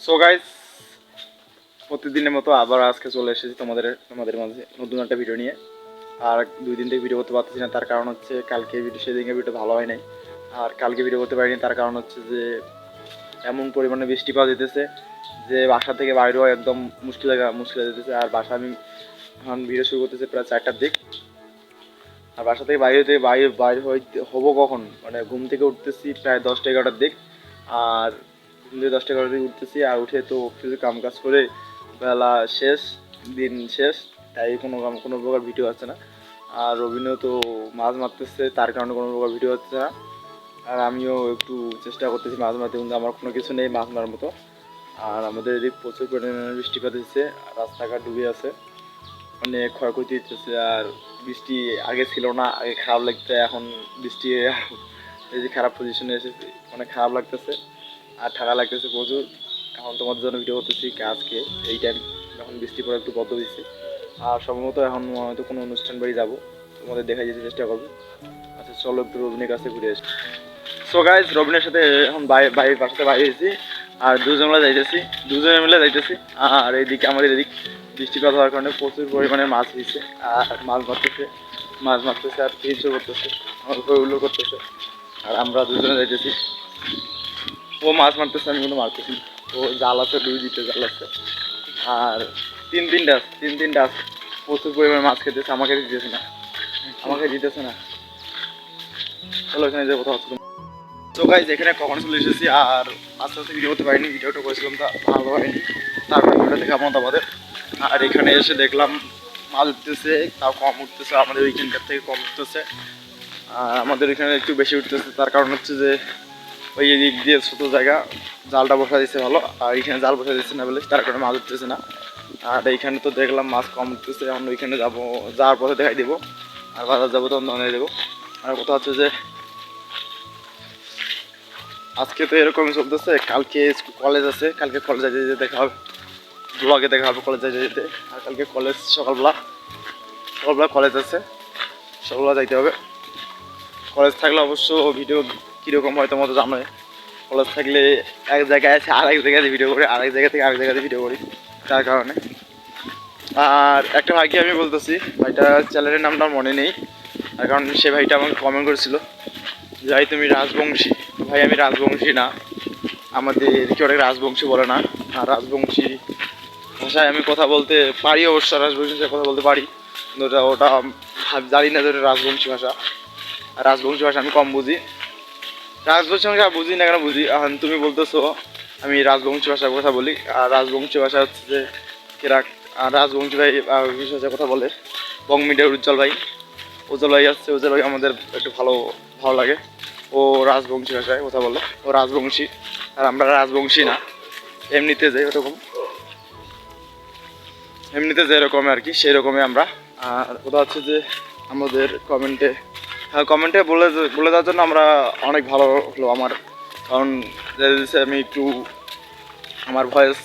So guys, প্রতিদিনের মতো আবার আজকে চলে এসেছি তোমাদের মাঝে নতুন একটা ভিডিও নিয়ে। আর 2 দিন থেকে ভিডিও করতে পারতেছি না, তার কারণ হচ্ছে কালকে সেদিনকে ভিডিও ভালো হয় নাই। আর কালকে ভিডিও করতে পারিনি, তার কারণ হচ্ছে যে এমন পরিমাণে বৃষ্টি পাওয়া যেতেছে যে বাসা থেকে বাইরে হওয়া একদম মুশকিল হয়ে যেতেছে। আর বাসা আমি এখন ভিডিও শুরু করতেছি প্রায় 4টার দিক। আর বাসা থেকে বাইরে হবো কখন, মানে ঘুম থেকে উঠতেছি প্রায় 10টা 11টার দিক। আর ঘুম থেকে 10টা 11টার দিকে উঠতেছি, আর উঠে তো কিছু কাম কাজ করে বেলা শেষ, দিন শেষ, তাই কোনো প্রকার ভিডিও আসছে না। আর রবিনও তো মাছ মারতেছে, তার কারণে কোনো প্রকার ভিডিও হচ্ছে না। আর আমিও একটু চেষ্টা করতেছি মাছ মারতে, কিন্তু আমার কোনো কিছু নেই মাছ মারার মতো। আর আমাদের এদিক প্রচুর পরিমাণে বৃষ্টিপাত হচ্ছে, রাস্তাঘাট ডুবে আছে, অনেক ক্ষয়ক্ষতি হচ্ছে। আর বৃষ্টি আগে ছিল না, আগে খারাপ লাগতো, এখন বৃষ্টি এই যে খারাপ পজিশনে এসেছে, অনেক খারাপ লাগতেছে আর ঠান্ডা লাগতেছে প্রচুর। এখন তোমাদের জন্য ভিডিও করতেছি আজকে এই টাইম যখন বৃষ্টি পড়ে একটু বদ্ধ হয়েছে। আর সম্ভবত এখন হয়তো কোনো অনুষ্ঠান বাড়ি যাবো, তোমাদের দেখা যেতে চেষ্টা করবো। আচ্ছা চলো একটু রবিনের কাছে ঘুরে আসি। সো গাইজ, রবিনের সাথে এখন বাসাতে বাইরে হয়েছি, আর দুজনে মিলে যাইতেছি। আর এইদিকে আমাদের এদিক বৃষ্টিপাত হওয়ার কারণে প্রচুর পরিমাণে মাছ হয়েছে, আর মাছ মারতেছে আর তিনশো করতেছে, ওগুলো করতেছে। আর আমরা দুজনে যাইতেছি, ও মাছ মারতেছে, আমি কোনো মারতেছি। ও জাল আছে, জাল আছে। আর তিনটা আছে, প্রচুর পরিমাণে মাছ খেতেছে, আমাকে দিতেছে না। চলো এখানে যে কথা হচ্ছে। তো গাইজ, এখানে কখন চলে এসেছি, আর আস্তে আস্তে ভিডিও করতে পারিনি, ভিডিওটা করেছিলাম তা ভালো হয়নি, তারপরে ভিডিওটা দেখে আমাদের। আর এখানে এসে দেখলাম মাছ উঠতেছে, তাও কম উঠতেছে, আমাদের ওইখানকার থেকে কম উঠতেছে। আর আমাদের এখানে একটু বেশি উঠতেছে, তার কারণ হচ্ছে যে ওই দিক দিয়ে ছোটো জায়গা, জালটা বসা দিচ্ছে ভালো, আর এইখানে জাল বসা দিচ্ছে না বলে তার কারণে মাছ উঠতেছে না। আর এইখানে তো দেখলাম মাছ কম উঠতেছে, এখন ওইখানে যাওয়ার পথে দেখাই দেবো। আর বাজার যাবো তখন জানিয়ে দেবো। আর কথা হচ্ছে যে আজকে তো এরকমই চলতেছে, কালকে কলেজ আছে, কালকে কলেজে যেতে দেখা হবে, ব্লগে দেখা হবে কলেজে যেতে। আর কালকে কলেজ সকালবেলা কলেজ আছে, সকালবেলা যাইতে হবে। কলেজ থাকলে অবশ্য ভিডিও কীরকম হয় তোমার তো জানোই, কলেজ থাকলে এক জায়গায় আছে আরেক জায়গাতে ভিডিও করি, আরেক জায়গা থেকে আরেক জায়গাতে ভিডিও করি, তার কারণে। আর একটা ভাইকে আমি বলতেছি, ভাইটা চ্যানেলের নামটা মনে নেই, তার কারণ সে ভাইটা আমাকে কমেন্ট করেছিল যে ভাই তুমি রাজবংশী। ভাই আমি রাজবংশী না, আমাদের কেউ অনেক রাজবংশী বলে না। আর রাজবংশী ভাষায় আমি কথা বলতে পারি, অবশ্য রাজবংশী ভাষায় কথা বলতে পারি, কিন্তু ওটা জানি না যে রাজবংশী ভাষা। আর রাজবংশী ভাষা আমি কম বুঝি, রাজবংশী ভাষা বুঝি না কেন বুঝি। এখন তুমি বলতেছো আমি রাজবংশী ভাষায় কথা বলি, আর রাজবংশী ভাষা হচ্ছে যে কেরাক। আর রাজবংশী ভাই ভাষায় কথা বলে বং মিডিয়ার উজ্জ্বল ভাই আসছে, উজ্জ্বল ভাই আমাদের একটু ভালো লাগে। ও রাজবংশী ভাষায় কথা বলে, ও রাজবংশী, আর আমরা রাজবংশী না, এমনিতে যেরকম আর কি সেরকমই আমরা। আর কথা হচ্ছে যে আমাদের কমেন্টে বলে দেওয়ার জন্য আমরা অনেক ভালো হলো আমার, কারণ আমি একটু আমার ভয়েস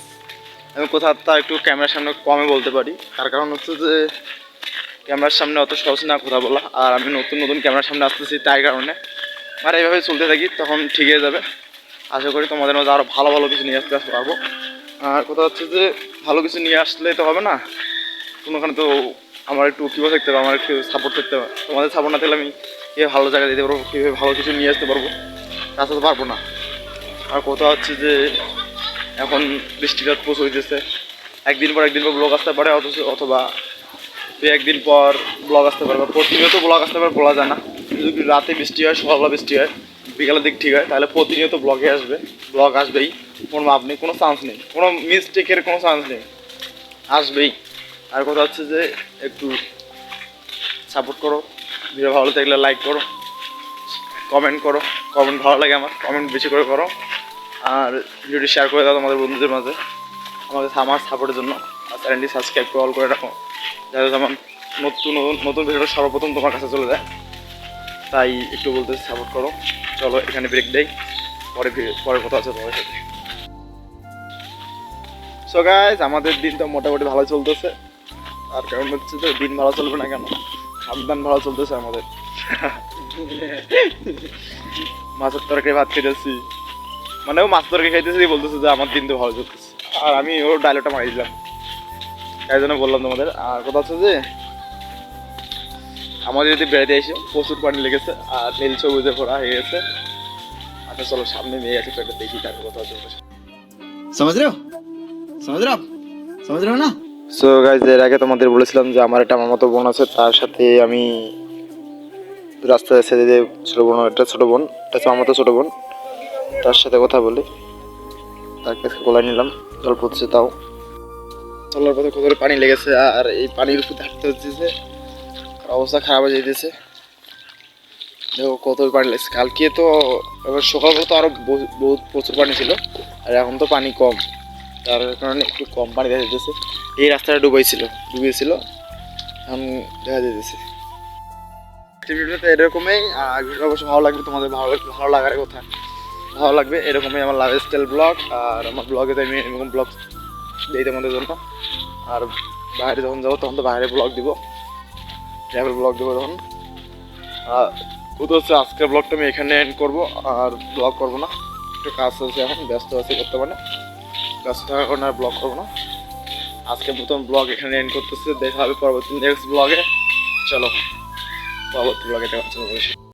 আমি কোথাও একটু ক্যামেরার সামনে কমে বলতে পারি, তার কারণ হচ্ছে যে ক্যামেরার সামনে অত সহজ না কথা বলা। আর আমি নতুন ক্যামেরার সামনে আসতেছি, তাই কারণে আর এইভাবে চলতে থাকি, তখন ঠিক হয়ে যাবে। আশা করি তোমাদের মধ্যে আরও ভালো কিছু নিয়ে আসতে পারবো। আর কথা হচ্ছে যে ভালো কিছু নিয়ে আসলে তো হবে না, কোনোখানে তো আমার একটু কীভাবে থাকতে হবে, আমার একটু সাপোর্ট করতে হবে। তোমাদের সাপোর্ট না থাকলে আমি কীভাবে ভালো জায়গায় দিতে পারবো, কীভাবে ভালো কিছু নিয়ে আসতে পারবো, তা তো পারবো না। আর কথা হচ্ছে যে এখন বৃষ্টিপাত প্রচুর হইতেছে, একদিন পর ব্লগ আসতে পারে, অথবা 1 দিন পর ব্লগ আসতে পারে, বা প্রতিনিয়ত ব্লগ আসতে পারে বলা যায় না। যদি রাতে বৃষ্টি হয়, সকালবেলা বৃষ্টি হয়, বিকালের দিক ঠিক হয়, তাহলে প্রতিনিয়ত ব্লগ আসবেই, কোনো মাপ নেই, কোনো চান্স নেই, কোনো মিস্টেকের কোনো চান্স নেই, আসবেই। আর কথা হচ্ছে যে একটু সাপোর্ট করো, ভিডিও ভালো থাকলে লাইক করো, কমেন্ট ভালো লাগে আমার, কমেন্ট বেশি করে করো। আর ভিডিওটি শেয়ার করে দাও তোমাদের বন্ধুদের মাঝে আমার সাপোর্টের জন্য। আর চ্যানেলটি সাবস্ক্রাইব করে অল করে রাখো, যাতে আমার নতুন ভিডিওটা সর্বপ্রথম তোমার কাছে চলে যায়। তাই একটু বলতে সাপোর্ট করো। চলো এখানে ব্রেক দেই, পরে কথা আছে তোমার সাথে। সো গাইস, আমাদের দিন তো মোটামুটি ভালো চলতেছে, আর কারণ হচ্ছে যে দিন ভালো চলবে না কেন, সাবধান ভালো চলতেছে আমাদের। মাছের তরকারি ভাত খেতেছি, মানে ও মাছ তরকারি খাইতেছি বলতেছে যে আমার দিন তো ভালো চলতেছে। আর আমি ওর ডায়লগটা মারি দিলাম, তাই জন্য বললাম তোমাদের। আর কথা হচ্ছে যে আমাদের যদি বেড়াতে এসে প্রচুর পানি লেগেছে আর নীল সবুজে ভরা হয়ে গেছে। আচ্ছা চলো সামনে মেয়ে আছে, একটা দেখি তার কথা হচ্ছে। समझ रहे हो समझ रहे हो आप समझ रहे हो ना। সো গাইজ, এর আগে তোমাদের বলেছিলাম যে আমার একটা মামাতো বোন আছে, তার সাথে আমি রাস্তায় ছেড়ে দিয়ে ছোটো বোন, একটা ছোটো বোন, একটা হচ্ছে মামাতো ছোটো বোন, তার সাথে কথা বলি, তার কাছে গলায় নিলাম, জল পড়ছে তাও। চলার পথে কত পানি লেগেছে আর এই পানির উপর হাঁটতে হচ্ছে, অবস্থা খারাপ হয়ে যেতেছে। দেখো কত পানি লেগেছে। কালকে তো এবার সকালবেলা তো আরও বহুত প্রচুর পানি ছিল, আর এখন তো পানি কম, তার কারণে একটু কম পানি দেখা যেতেছে। এই রাস্তাটা ডুবিয়েছিল, এখন দেখা যেতেছে। ভিডিওটা এরকমই, আর ভিডিও অবশ্য ভালো লাগবে, তোমাদের ভালো লাগার কথা, ভালো লাগবে এরকমই আমার লাইফস্টাইল ব্লগ। আর আমার ব্লগে তো আমি এরকম ব্লগ দিই তোমাদের জন্য। আর বাইরে যখন যাবো তখন তো বাইরে ব্লগ দিব, ট্রাভেল ব্লগ দেবো তখন। আর তো হচ্ছে আজকের ব্লগটা আমি এখানে এন্ড করবো, আর ব্লগ করবো না, একটু কাজ চলছে, এখন ব্যস্ত আছি বর্তমানে, ব্যস্ত থাকার কারণে আর ব্লগ করবো না। আজকের প্রথম ব্লগ এখানে এন্ড করতেছে, দেখা হবে পরবর্তী নেক্সট ব্লগে। চলো পরবর্তী ব্লগে দেখা হচ্ছে।